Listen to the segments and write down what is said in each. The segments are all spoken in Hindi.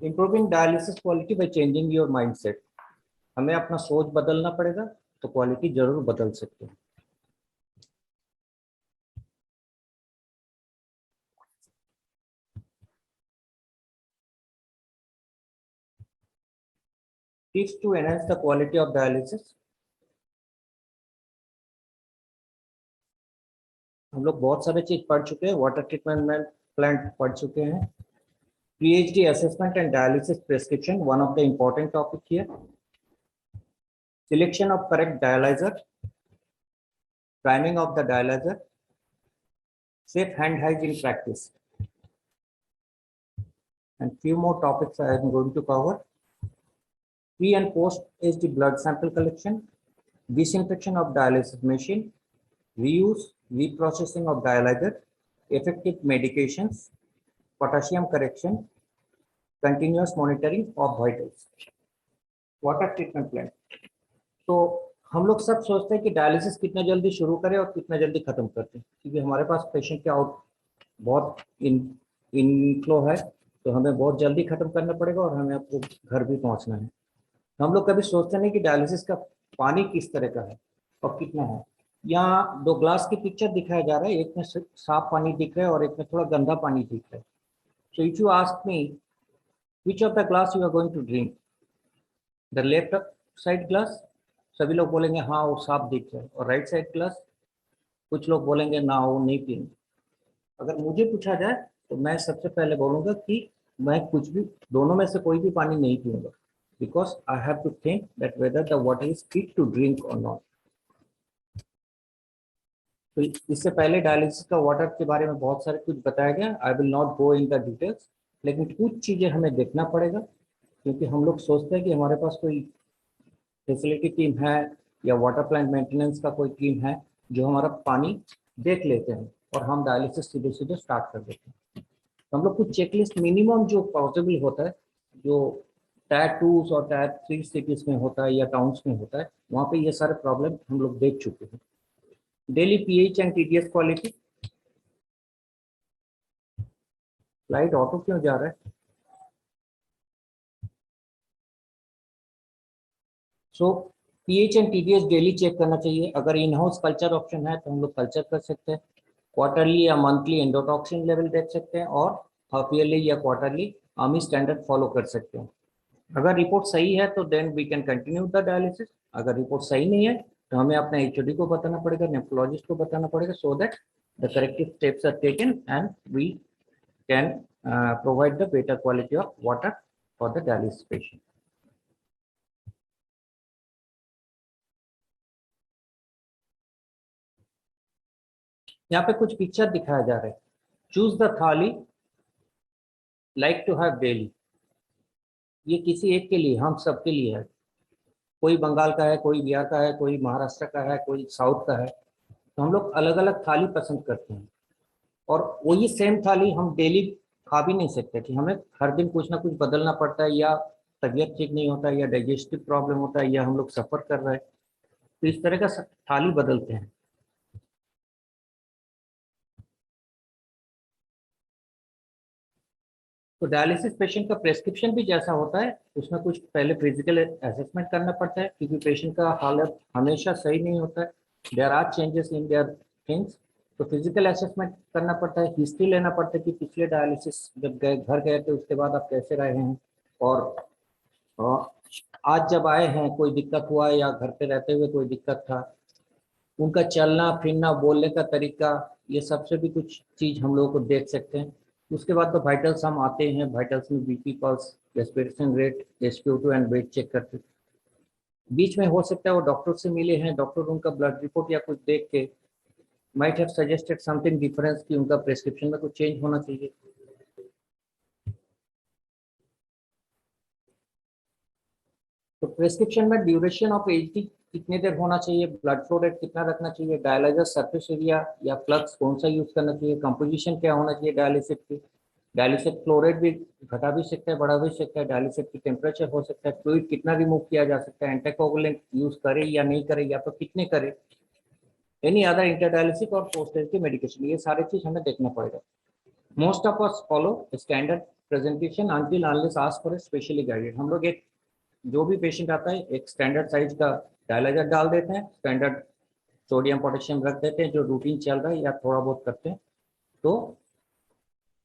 Improving dialysis quality by changing your mindset. हमें अपना सोच बदलना पड़ेगा तो क्वालिटी जरूर बदल सकते हैं। Tips to enhance the quality of dialysis. हम लोग बहुत सारे चीज पढ़ चुके हैं, वाटर ट्रीटमेंट प्लांट पढ़ चुके हैं, PhD assessment and dialysis prescription, one of the important topic here. Selection of correct dialyzer, priming of the dialyzer, safe hand hygiene practice, and few more topics I am going to cover. Pre and post HD blood sample collection, disinfection of dialysis machine, reuse, reprocessing of dialyzer, effective medications, potassium correction, continuous monitoring of vitals. Water treatment plant. तो हम लोग सब सोचते हैं कि डायलिसिस कितना जल्दी शुरू करें और कितना जल्दी खत्म करते हैं, क्योंकि हमारे पास पेशेंट के आउट बहुत इनफ्लो है, तो हमें बहुत जल्दी खत्म करना पड़ेगा और हमें आपको घर भी पहुंचना है। हम लोग कभी सोचते नहीं कि डायलिसिस का पानी किस तरह का है और कितना है। यहाँ दो ग्लास की पिक्चर दिखाया जा रहा है, एक में साफ पानी दिख रहा है और एक में थोड़ा गंदा पानी दिख रहा है। So if you ask me which of the glass you are going to drink, the left side glass, सभी लोग बोलेंगे हाँ वो साफ दिख रहा है, और राइट साइड ग्लास कुछ लोग बोलेंगे ना वो नहीं पीएंगे। अगर मुझे पूछा जाए तो मैं सबसे पहले बोलूंगा कि मैं कुछ भी दोनों में से कोई भी पानी नहीं पीऊंगा, because I have to think that whether the water is fit to drink और नॉट। तो इससे पहले डायलिसिस का वाटर के बारे में बहुत सारे कुछ बताया गया, I will not go in the details, लेकिन कुछ चीजें हमें देखना पड़ेगा, क्योंकि हम लोग सोचते हैं कि हमारे पास कोई फैसिलिटी टीम है या वाटर प्लांट मेंटेनेंस का कोई टीम है जो हमारा पानी देख लेते हैं और हम डायलिसिस सीधे सीधे स्टार्ट कर देते हैं। तो हम लोग कुछ चेकलिस्ट मिनिमम जो पॉसिबल होता है, जो टायर 2 और टायर 3 सिटीज में होता है या टाउन्स में होता है, वहाँ पे ये सारे प्रॉब्लम हम लोग देख चुके हैं। Daily pH and TDS quality. Slide auto क्यों जा रहा है? So pH and TDS daily check करना चाहिए। अगर इन हाउस कल्चर ऑप्शन है तो हम लोग कल्चर कर सकते हैं। क्वार्टरली या मंथली एंडोटॉक्सिन लेवल देख सकते हैं, और हाफ ईयरली या क्वार्टरली आर्मी स्टैंडर्ड फॉलो कर सकते हैं। अगर रिपोर्ट सही है तो then we can continue the dialysis. अगर रिपोर्ट सही नहीं है तो हमें अपने HOD को बताना पड़ेगा, नेफ्रोलॉजिस्ट को बताना पड़ेगा, so that the corrective steps are taken and we can provide the better quality of water for the dialysis patient. यहाँ पे कुछ पिक्चर दिखाया जा रहा है। Choose the thali like to have daily. ये किसी एक के लिए, हम सब के लिए है। कोई बंगाल का है, कोई बिहार का है, कोई महाराष्ट्र का है, कोई साउथ का है, तो हम लोग अलग अलग थाली पसंद करते हैं, और वही सेम थाली हम डेली खा भी नहीं सकते कि हमें हर दिन कुछ ना कुछ बदलना पड़ता है, या तबीयत ठीक नहीं होता है, या डाइजेस्टिव प्रॉब्लम होता है, या हम लोग सफ़र कर रहे हैं, तो इस तरह का थाली बदलते हैं। तो डायलिसिस पेशेंट का प्रेस्क्रिप्शन भी जैसा होता है, उसमें कुछ पहले फिजिकल असेसमेंट करना पड़ता है, क्योंकि पेशेंट का हालत हमेशा सही नहीं होता है, there are changes in their things. तो फिजिकल असेसमेंट करना पड़ता है, हिस्ट्री लेना पड़ता है कि पिछले डायलिसिस जब घर गए थे उसके बाद आप कैसे रहे हैं, और आज जब आए हैं कोई दिक्कत हुआ है या घर पे रहते हुए कोई दिक्कत था। उनका चलना फिरना, बोलने का तरीका, ये सबसे भी कुछ चीज़ हम लोगों को देख सकते हैं। उसके बाद तो वाइटल्स हम आते हैं, वाइटल्स में BP pulse, respiration rate, SpO2 and weight check करते हैं। बीच में हो सकता है वो डॉक्टर से मिले हैं, डॉक्टर उनका ब्लड रिपोर्ट या कुछ देख के might have suggested something difference, कि उनका प्रेस्क्रिप्शन में कुछ चेंज होना चाहिए। तो प्रेस्क्रिप्शन में ड्यूरेशन ऑफ HD कितने देर होना चाहिए, ब्लड फ्लो रेट कितना रखना चाहिए, डायलाइजर सरफेस एरिया या फ्लक्स कौन सा यूज करना चाहिए, कंपोजिशन क्या होना चाहिए डायलिसिस की, डायलिसिस फ्लो रेट भी घटा भी सकता है, बढ़ा भी सकता है, डायलिसिस की टेम्परेचर हो सकता है, फ्लूइड कितना रिमूव किया जा सकता है, एंटीकोगुलेंट यूज करे या नहीं करे, या तो कितने करे, एनी अदर इंटरडायलिसिस और पोस्ट की मेडिकेशन, ये सारी चीज हमें देखना पड़ेगा। Most of us follow standard presentation until unless asked for a specially guided। हम लोग एक जो भी पेशेंट आता है एक स्टैंडर्ड साइज का डायलाइजर डाल देते हैं, स्टैंडर्ड सोडियम पोटेशियम रख देते हैं, जो रूटीन चल रहा है या थोड़ा बहुत करते हैं, तो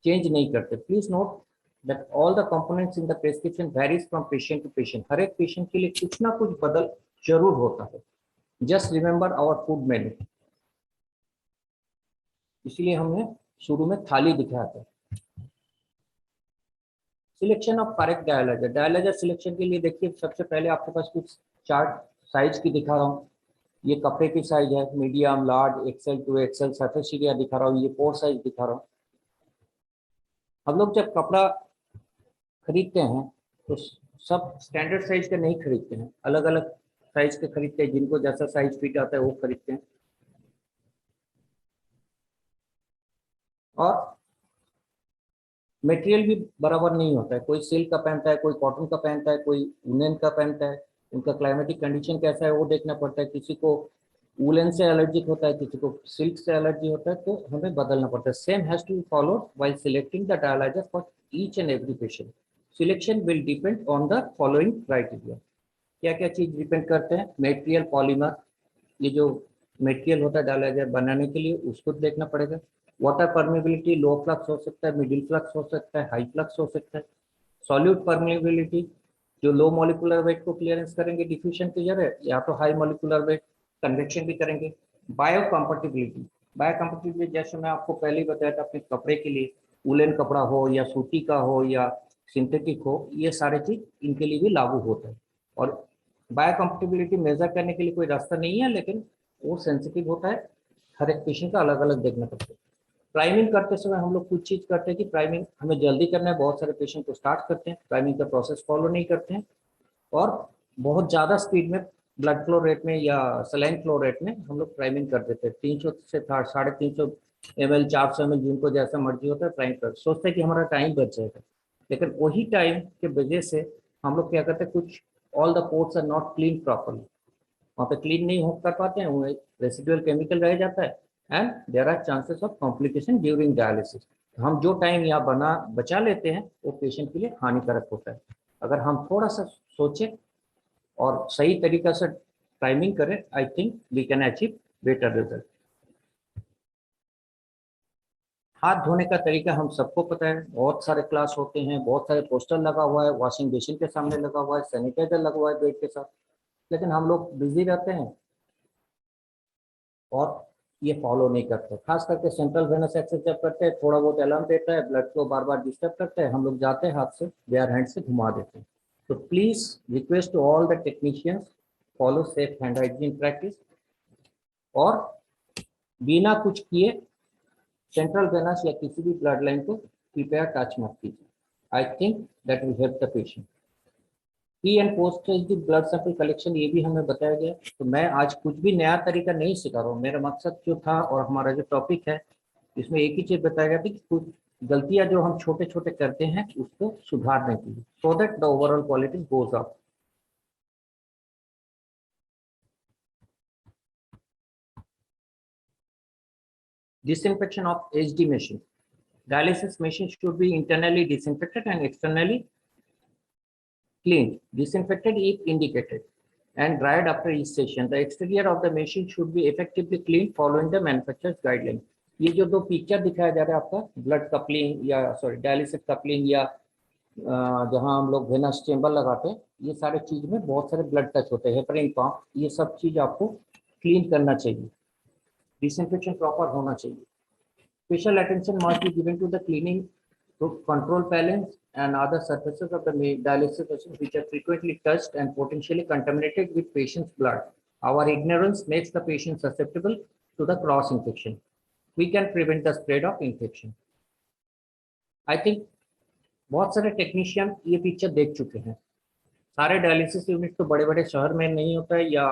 चेंज नहीं करते। Please note that all the components in the prescription varies from patient to patient. हर एक पेशेंट के लिए कुछ ना कुछ बदल जरूर होता है। Just remember our food menu. इसलिए हमने शुरू में थाली दिखाया था। Selection of correct dialyser. Dialyser selection के लिए देखिए, सबसे पहले आपके पास कुछ चार्ट साइज की दिखा रहा हूँ। ये कपड़े की साइज है, medium, large, XL, 2XL, surface area दिखा रहा हूँ, ये पोर साइज दिखा रहा हूँ। हम लोग जब कपड़ा खरीदते हैं तो सब स्टैंडर्ड साइज का नहीं खरीदते हैं, अलग अलग साइज के खरीदते हैं, जिनको जैसा साइज फिट आता है वो खरीदते हैं। और मटेरियल भी बराबर नहीं होता है, कोई सिल्क का पहनता है, कोई कॉटन का पहनता है, कोई वुलन का पहनता है। उनका क्लाइमेटिक कंडीशन कैसा है वो देखना पड़ता है। किसी को वुलन से एलर्जिक होता है, किसी को सिल्क से एलर्जी होता है, तो हमें बदलना पड़ता है। Same has to be followed while selecting the dialyser for each and every patient. Selection will depend on the following criteria. क्या क्या चीज डिपेंड करते हैं? मेटेरियल, पॉलीमर, ये जो मेटेरियल होता है डायलाइजर बनाने के लिए उसको देखना पड़ेगा। वाटर परमेबिलिटी, लो फ्लक्स हो सकता है, मिडिल फ्लक्स हो सकता है, हाई फ्लक्स हो सकता है। सॉल्यूट परमेबिलिटी, जो लो मॉलिकुलर वेट को क्लियरेंस करेंगे डिफ्यूजन की जगह, या तो हाई मॉलिकुलर वेट कन्वेक्शन भी करेंगे। बायोकम्पेटिबिलिटी, बायोकम्पेटिबिलिटी जैसे मैं आपको पहले ही बताया था, अपने कपड़े के लिए वुलन कपड़ा हो या सूती का हो या सिंथेटिक हो, ये सारे चीज इनके लिए भी लागू होता है। और बायोकम्पेटिबिलिटी मेजर करने के लिए कोई रास्ता नहीं है, लेकिन वो सेंसिटिव होता है, हर एक पेशेंट का अलग अलग देखना पड़ता है। प्राइमिंग करते समय हम लोग कुछ चीज करते हैं कि प्राइमिंग हमें जल्दी करना है, बहुत सारे पेशेंट को स्टार्ट करते हैं, प्राइमिंग का प्रोसेस फॉलो नहीं करते हैं, और बहुत ज़्यादा स्पीड में ब्लड फ्लो रेट में या सलाइन फ्लो रेट में हम लोग प्राइमिंग कर देते हैं। 300 से 350 ml, 400 ml, जिनको जैसा मर्जी होता है प्राइम कर, सोचते हैं कि हमारा टाइम बच जाएगा, लेकिन वही टाइम के वजह से हम लोग क्या करते हैं, कुछ all the ports are not clean properly, वहाँ पे क्लीन नहीं हो कर पाते हैं, वो रेसिडुअल केमिकल रह जाता है, and there are chances of complication during dialysis. हम जो टाइम यहाँ बचा लेते हैं वो पेशेंट के लिए हानिकारक होता है। अगर हम थोड़ा सा सोचें और सही तरीका से टाइमिंग करें, I think we can achieve better result. हाथ धोने का तरीका हम सबको पता है, बहुत सारे क्लास होते हैं, बहुत सारे पोस्टर लगा हुआ है, वॉशिंग मशीन के सामने लगा हुआ है, सैनिटाइजर लगा हुआ है बेड के साथ, लेकिन हम लोग बिजी रहते हैं और ये फॉलो नहीं करते। खास करके सेंट्रल वेनस एक्सेस जब करते हैं, थोड़ा बहुत अलार्म देता है, ब्लड फ्लो बार बार डिस्टर्ब करते हैं, हम लोग जाते हैं हाथ से बेयर हैंड से घुमा देते हैं। तो please request to all the technicians, follow safe hand hygiene practice, और बिना कुछ किए सेंट्रल वेनस या किसी भी ब्लड लाइन को कृपया टच मत कीजिए। I think that will help the patient. Pre and post stage blood sample collection, ये भी हमें बताया गया। तो मैं आज कुछ भी नया तरीका नहीं सिखा रहा हूँ, मेरा मकसद जो था और हमारा जो टॉपिक है इसमें एक ही चीज बताया गया था कि कुछ गलतियां जो हम छोटे छोटे करते हैं उसको सुधारने के लिए, सो that the overall quality goes up. Disinfection of HD machine. Dialysis machine should be internally disinfected and externally cleaned. Disinfected if indicated and dried after each session. The exterior of the machine should be effectively cleaned following the manufacturer's guideline. ये जो दो पिक्चर दिखाया जा रहा है आपका, ब्लड कपलिंग या सॉरी डायलिसिस कपलिंग या जहां हम लोग वेनस चेंबर लगाते हैं, ये सारे चीज में बहुत सारे ब्लड टच होते हैं, हेपरिन पंप, ये सब चीज आपको क्लीन करना चाहिए, डिसइंफेक्शन प्रॉपर होना चाहिए। Special attention must be given to the cleaning to control balance and other surfaces of the dialysis machine which are frequently touched and potentially contaminated with patient's blood. Our ignorance makes the patient susceptible to the cross infection. We can prevent the spread of infection. I think बहुत सारे टेक्नीशियन ये पिक्चर देख चुके हैं। सारे डायलिसिस यूनिट तो बड़े बड़े शहर में नहीं होता है या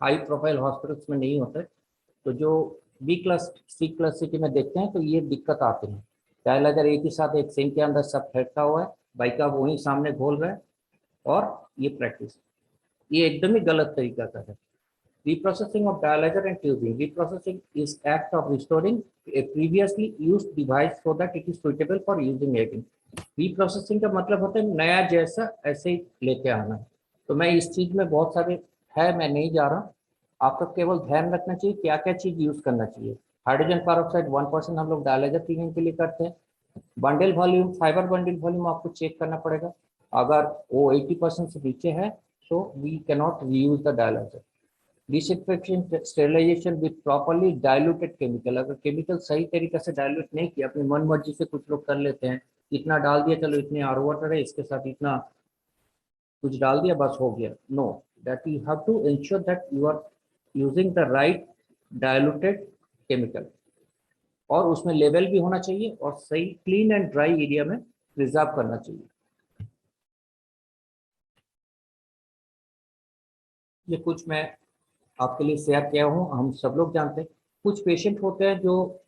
हाई प्रोफाइल हॉस्पिटल्स में नहीं होता है, तो जो B class C class city में देखते हैं तो ये दिक्कत आती है। डायलाइजर एक ही साथ एक सिंक के अंदर सब फेंका हुआ है, बाइका वहीं सामने घोल रहा है, और ये प्रैक्टिस ये एकदम ही गलत तरीका का है। Reprocessing of dialyzer and tubing. Reprocessing is act of restoring a previously used device so that it is suitable for using again. Reprocessing का मतलब होता है नया जैसा ऐसे ही लेके आना। तो मैं इस चीज में बहुत सारे है, मैं नहीं जा रहा। आपका केवल ध्यान रखना चाहिए क्या क्या चीज यूज करना चाहिए। हाइड्रोजन पेरोक्साइड 1% हम लोग डायलाइजर क्लीनिंग के लिए करते हैं। Bundle volume, fibre bundle volume आपको चेक करना पड़ेगा। अगर वो 80% से नीचे है तो we cannot reuse the dialyser. Disinfection sterilisation with properly diluted chemical. अगर केमिकल सही तरीके से डाइल्यूट नहीं किया, अपनी मन मर्जी से कुछ लोग कर लेते हैं, इतना डाल दिया, चलो इतने आर वाटर है इसके साथ इतना कुछ डाल दिया बस हो गया। No, that you have to ensure that you are using the right diluted chemical, और उसमें लेवल भी होना चाहिए और सही क्लीन एंड ड्राई एरिया में प्रिजर्व करना चाहिए। ये कुछ मैं आपके लिए शेयर किया हूँ। हम सब लोग जानते हैं कुछ पेशेंट होते हैं जो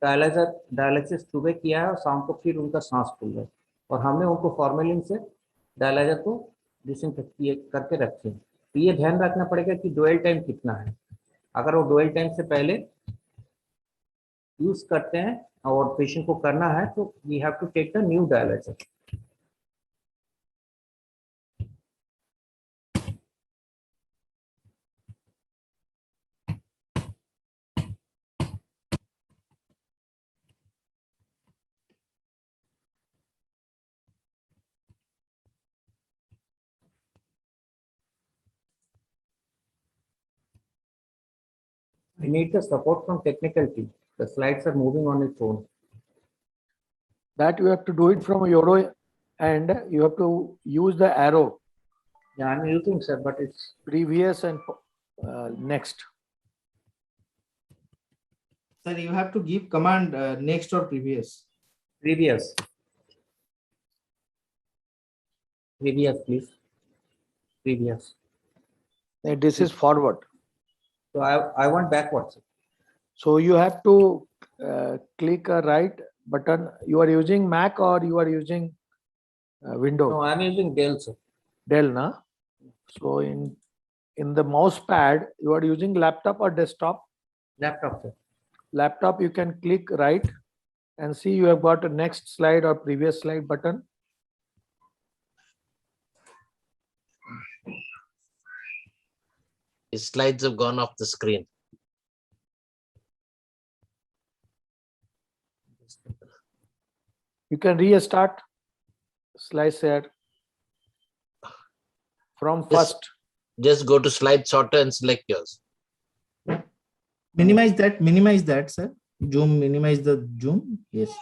डायलिसिस सुबह किया है और शाम को फिर उनका सांस फूल है, और हमने उनको फॉर्मेलिन से डायलाइजर को डिसइंफेक्ट करके रखे हैं। तो ये ध्यान रखना पड़ेगा कि डोयल टाइम कितना है। अगर वो डोयल टाइम से पहले यूज करते हैं और पेशेंट को करना है तो we have to take the new dialyser. I need the support from technical team. The slides are moving on its own. That you have to do it from your end. You have to use the arrow. Yeah, I'm using, sir, but it's previous and next. Sir, you have to give command next or previous. previous. Previous, please. Previous. This is forward. So I want backwards. So you have to click a right button. You are using Mac or you are using Windows? No, I'm using Dell, sir. Dell, na? So in the mouse pad, you are using laptop or desktop? Laptop, sir. Laptop, you can click right and see you have got a next slide or previous slide button. The slides have gone off the screen. You can restart slide share from Yes. first. Just go to slide sorter and select yours. Minimize that, sir. Zoom, minimize the zoom. Yes.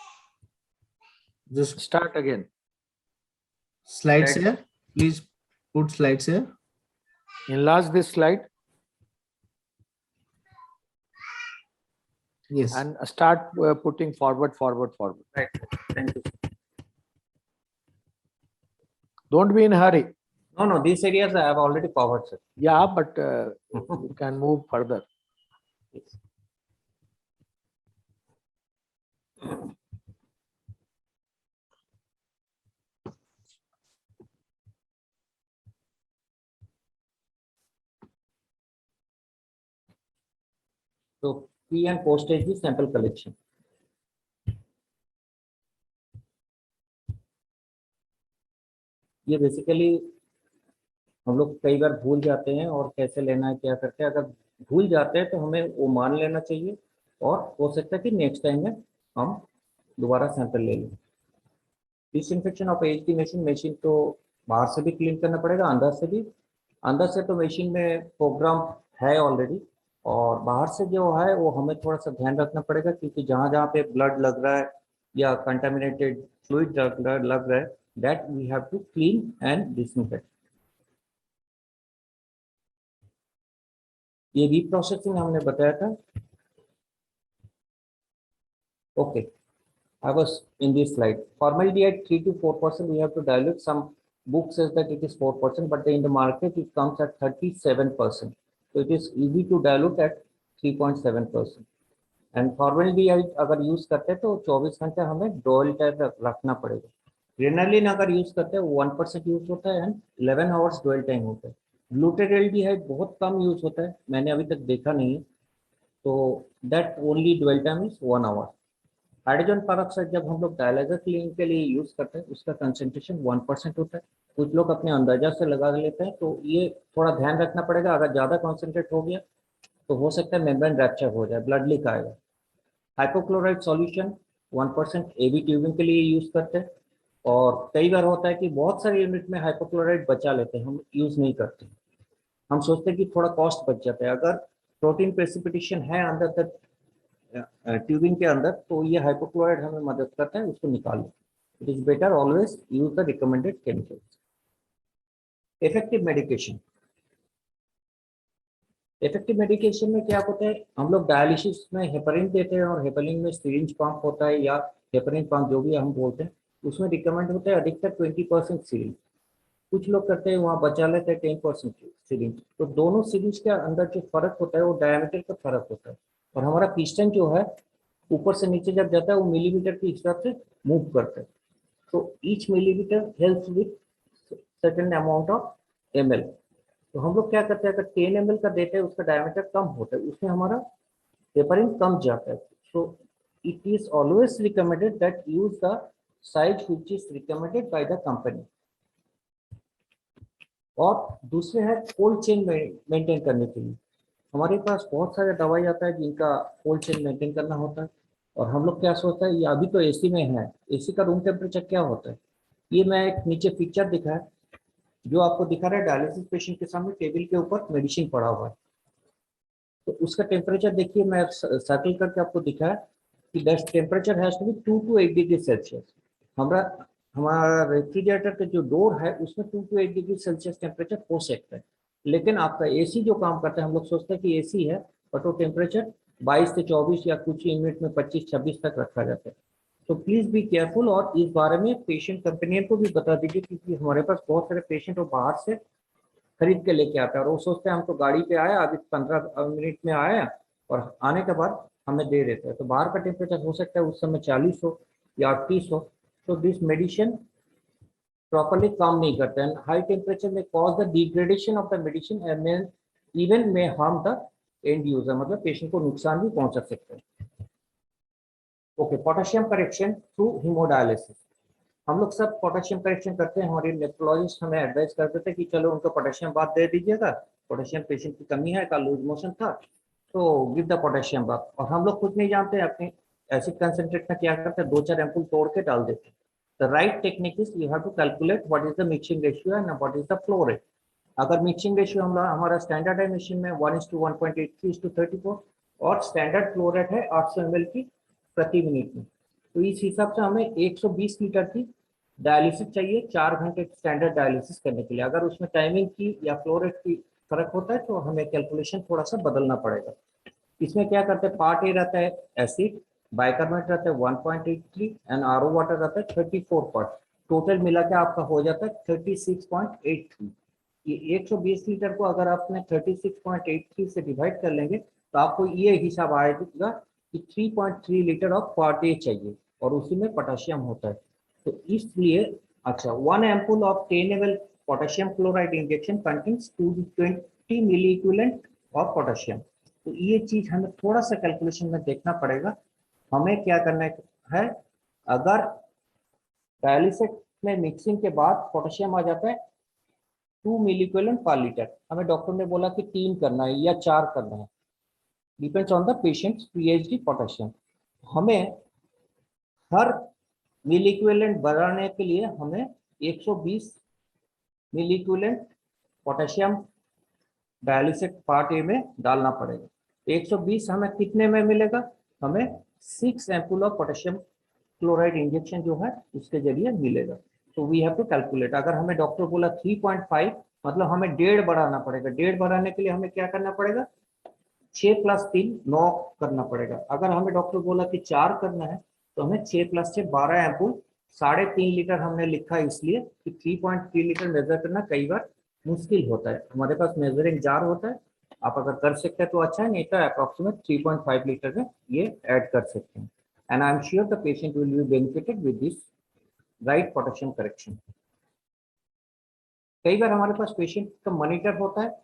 Just Start again. slides here. Please put slides here. Enlarge this slide Yes. and start putting forward. Right. Thank you. Don't be in a hurry. No, these areas I have already covered, sir. Yeah, but you can move further. Yes. So pre and post stage is sample collection. ये बेसिकली हम लोग कई बार भूल जाते हैं और कैसे लेना है क्या करते हैं। अगर भूल जाते हैं तो हमें वो मान लेना चाहिए, और हो सकता है कि नेक्स्ट टाइम में हम दोबारा सैंपल ले लें। डिसइंफेक्शन ऑफ एचडी मशीन तो बाहर से भी क्लीन करना पड़ेगा, अंदर से भी। अंदर से तो मशीन में प्रोग्राम है ऑलरेडी, और बाहर से जो है वो हमें थोड़ा सा ध्यान रखना पड़ेगा, क्योंकि जहाँ जहाँ पे ब्लड लग रहा है या कंटामिनेटेड फ्लूइड लग रहा है, that we have to clean and disinfect. ये रीप्रोसेसिंग हमने बताया था। Okay, I was in this slide. Formaldehyde 3 to 4%. We have to dilute. Some book says that it is 4%, but in the market it comes at 37%. So it is easy to dilute at 3.7%. And formaldehyde अगर यूज करते हैं तो 24 घंटे हमें डोयल टाइम रखना पड़ेगा। ग्रेनालिन अगर यूज करते हैं 1% यूज होता है एंड 11 आवर्स डोयल टाइम होता है। ग्लूटाल्डिहाइड बहुत कम यूज होता है, मैंने अभी तक देखा नहीं है, तो that only dwell time is 1 hour. Hydrogen peroxide जब हम लोग डायलाइजर क्लीनिंग के लिए यूज करते हैं उसका कंसेंट्रेशन 1% होता है। कुछ लोग अपने अंदाजा से लगा लेते हैं, तो ये थोड़ा ध्यान रखना पड़ेगा। अगर ज़्यादा कॉन्सेंट्रेट हो गया तो हो सकता है मेम्ब्रेन रैप्चर हो जाए, ब्लड लीक आएगा। हाइपोक्लोराइड सॉल्यूशन 1% एबी ट्यूबिंग के लिए यूज करते हैं। और कई बार होता है कि बहुत सारे यूनिट में हाइपोक्लोराइड बचा लेते हैं, हम यूज नहीं करते। हम सोचते हैं कि थोड़ा कॉस्ट बच जाता है। अगर प्रोटीन प्रेसिपिटेशन है अंदर तक ट्यूबिंग के अंदर, तो ये हाइपोक्लोराइड हमें मदद करता है उसको निकालने। It is better always use the recommended chemicals. Effective medication, effective medication में क्या होता है, हम लोग डायलिसिस में हेपरिन देते हैं और हेपरिन में सिरिंज पंप होता है या हेपरिन पंप जो भी हम बोलते हैं, उसमें रिकमेंड होता है अधिकतर 20% सिरिंज। कुछ लोग करते हैं वहाँ बचा लेते हैं 10% सिरिंज। तो दोनों सिरिंज के अंदर जो फर्क होता है वो डायमीटर का फर्क होता है। और हमारा पिस्टन जो है ऊपर से नीचे जब जाता है वो मिलीमीटर के हिसाब से मूव करता है। तो each millimetre helps with certain amount of ml। तो हम लोग क्या करते हैं, अगर 10 ml का देते हैं उसका डायमीटर कम होता है, उसमें हमारा हेपरिन कम जाता है। So it is always recommended that use the size which is recommended by the company. और दूसरे है कोल्ड चेन मेंटेन करने के लिए। हमारे पास बहुत सारे दवाई आता है जिनका कोल्ड चेन मेंटेन करना होता है। और हम लोग क्या सोचते हैं, ये अभी तो एसी में है, एसी का रूम टेम्परेचर क्या होता है। ये मैं एक नीचे पिक्चर दिखा है, जो आपको दिखा रहा है डायलिसिस पेशेंट के सामने टेबल के ऊपर मेडिसिन पड़ा हुआ है। तो उसका टेम्परेचर देखिए, मैं सर्कल करके आपको दिखाया कि that temperature has to be 2 to 8 degree Celsius. हमारा हमारा रेफ्रिजरेटर का जो डोर है उसमें 2 to 8 डिग्री सेल्सियस टेम्परेचर हो सकता है। लेकिन आपका एसी जो काम करता है, हम लोग सोचते हैं कि एसी है, बट वो टेम्परेचर 22 से 24 या कुछ यूनिट में 25-26 तक रखा जाता है। तो प्लीज बी केयरफुल। और इस बारे में पेशेंट कंपेनियन को भी बता दीजिए, क्योंकि हमारे पास बहुत सारे पेशेंट वो बाहर से खरीद के लेके आता है और वो सोचते हैं हम तो गाड़ी पे आया, अभी 15 मिनट में आया और आने के बाद हमें दे देते हैं। तो बाहर का टेम्परेचर हो सकता है उस समय 40 हो या 38 हो। तो दिस मेडिसिन प्रॉपरली काम नहीं करता है। हाई टेम्परेचर में cause the degradation of the medicine and even में हार्म द एंड यूजर, मतलब पेशेंट को नुकसान भी पहुंचा सकते हैं। Okay, potassium correction through haemodialysis. हम लोग सब पोटेशियम करेक्शन करते हैं। हमारे नेफ्रोलॉजिस्ट हमें एडवाइस करते थे कि चलो उनको पोटेशियम बात दे दीजिएगा, पोटेशियम पेशेंट की कमी है, का लूज मोशन था, तो गिव द पोटेशियम बात। और हम लोग कुछ नहीं जानते, अपने एसिड कंसेंट्रेट में क्या करते हैं, 2-4 एम्पूल तोड़ के डाल देते हैं। The right technique is you have to calculate what is the mixing ratio and what is the flow rate. अगर मिक्सिंग रेशियो हमारा स्टैंडर्ड है मशीन में 1:1.83:34 और स्टैंडर्ड फ्लो रेट है 800 ml की प्रति मिनट में, तो इस हिसाब से हमें 120 लीटर की डायलिसिस चाहिए 4 घंटे स्टैंडर्ड डायलिसिस करने के लिए। अगर उसमें टाइमिंग की या फ्लो रेट की फर्क होता है तो हमें कैलकुलेशन थोड़ा सा बदलना पड़ेगा। इसमें क्या करते हैं, पार्ट ए रहता है एसिड, बाइकार्बोनेट रहता है 1.83 एंड आरओ वाटर रहता है 34 पार्ट। टोटल मिला के आपका हो जाता है 36.83। ये 120 लीटर को अगर आपने 36.83 से डिवाइड कर लेंगे तो आपको ये हिसाब आएगा कि 3.3 लीटर ऑफ पार्ट ए चाहिए और उसी में पोटेशियम होता है। तो इसलिए अच्छा, 1 ampoule of 10 ml potassium chloride injection contains 220 milliequivalent of potassium. तो ये चीज हमें थोड़ा सा कैलकुलेशन में देखना पड़ेगा। हमें क्या करना है, अगर डायलिसिस में मिक्सिंग के बाद पोटेशियम आ जाता है 2 मिली इक्विवेलेंट पर लीटर, हमें डॉक्टर ने बोला कि 3 करना है या 4 करना है, depends on the patient's PhD potassium. हमें हर मिली इक्विवेलेंट बढ़ाने के लिए हमें 120 milliequivalent potassium dialysis part A में डालना पड़ेगा। 120 हमें कितने में मिलेगा, हमें 6 ampoule of potassium chloride injection जो है उसके जरिए मिलेगा। तो वी हैव टू कैलकुलेट। अगर हमें डॉक्टर बोला 3.5, मतलब हमें 1.5 बढ़ाना पड़ेगा। 1.5 बढ़ाने के लिए हमें क्या करना पड़ेगा, 6 + 3 9 करना पड़ेगा। अगर हमें डॉक्टर बोला कि 4 करना है तो हमें 6 + 6 12 एम्पूल 3.5 लीटर हमने लिखा, इसलिए कि 3.3 लीटर मेजर करना कई बार मुश्किल होता है। हमारे पास मेजरिंग जार होता है, आप अगर कर सकते हैं तो अच्छा है, नहीं तो अप्रोक्सीमेट 3.5 लीटर में ये ऐड कर सकते हैं। And I am sure the patient will be benefited with this right potassium correction. कई बार हमारे पास पेशेंट का मॉनिटर होता है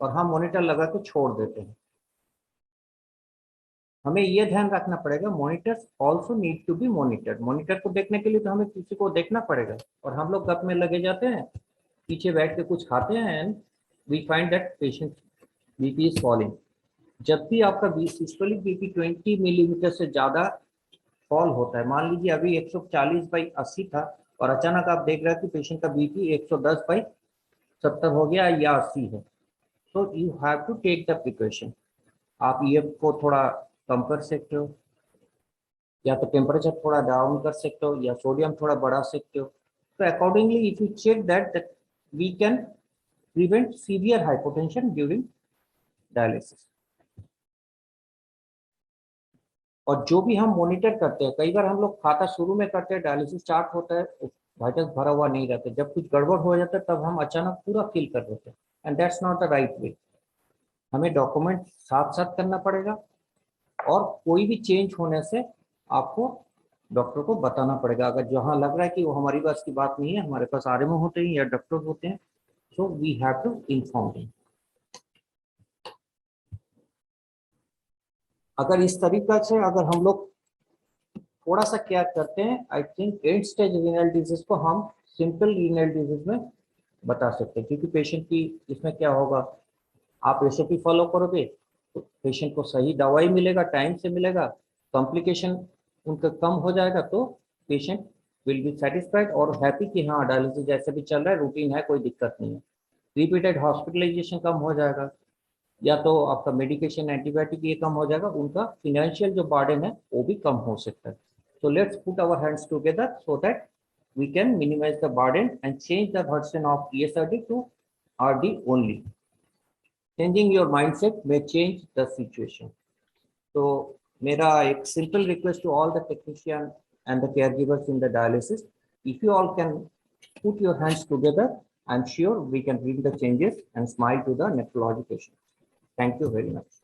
और हम मॉनिटर लगा के छोड़ देते हैं। हमें ये ध्यान रखना पड़ेगा, monitors also need to be monitored. Monitor को देखने के लिए तो हमें किसी को देखना पड़ेगा, और हम लोग गप में लगे जाते हैं, पीछे बैठ के कुछ खाते हैं, and we find that patient BP is falling. जब भी आपका सिस्टोलिक बीपी 20 मिलीमीटर से ज्यादा फॉल होता है, मान लीजिए अभी 140/80 था और अचानक आप देख रहे हैं कि पेशेंट का बीपी 110/70 हो गया या 80 है, तो you have to take the precaution. आप ईएफ को थोड़ा कम कर सकते हो, या तो टेम्परेचर थोड़ा डाउन कर सकते हो, या सोडियम थोड़ा बढ़ा सकते हो। तो accordingly if you check that we can prevent severe hypotension during dialysis. और जो भी हम मॉनिटर करते हैं, कई बार हम लोग खाता शुरू में करते हैं, डायलिसिस स्टार्ट होता है, वाइटल्स भरा हुआ नहीं रहता, जब कुछ गड़बड़ हो जाता है तब हम अचानक पूरा फील कर देते हैं, and that's not the right way. हमें डॉक्यूमेंट साथ साथ करना पड़ेगा, और कोई भी चेंज होने से आपको डॉक्टर को बताना पड़ेगा। अगर जहाँ लग रहा है कि वो हमारी बस की बात नहीं है, हमारे पास आरएमओ होते हैं या डॉक्टर होते हैं, so we have to inform them. अगर इस तरीका से अगर हम लोग थोड़ा सा क्या करते हैं, I think and stage renal disease को हम सिंपल रीनल डिजीज में बता सकते हैं, क्योंकि पेशेंट की इसमें क्या होगा, आप एसओपी फॉलो करोगे तो पेशेंट को सही दवाई मिलेगा, टाइम से मिलेगा, कॉम्प्लिकेशन उनका कम हो जाएगा, तो पेशेंट विल बी सेटिस्फाइड और हैप्पी कि हाँ डायलिसिस जैसे भी चल रहा है, रूटीन है, कोई दिक्कत नहीं है। रिपीटेड हॉस्पिटलाइजेशन कम हो जाएगा, या तो आपका मेडिकेशन एंटीबायोटिक ये कम हो जाएगा, उनका फिनेंशियल जो बर्डन है वो भी कम हो सकता है। So let's put our hands together so that we can minimize the burden and change the version of ESRD to RD only. Changing your mindset may change the situation. So मेरा एक simple request to all the technician and the caregivers in the dialysis, if you all can put your hands together, I'm sure we can bring the changes and smile to the nephrology patient. Thank you very much.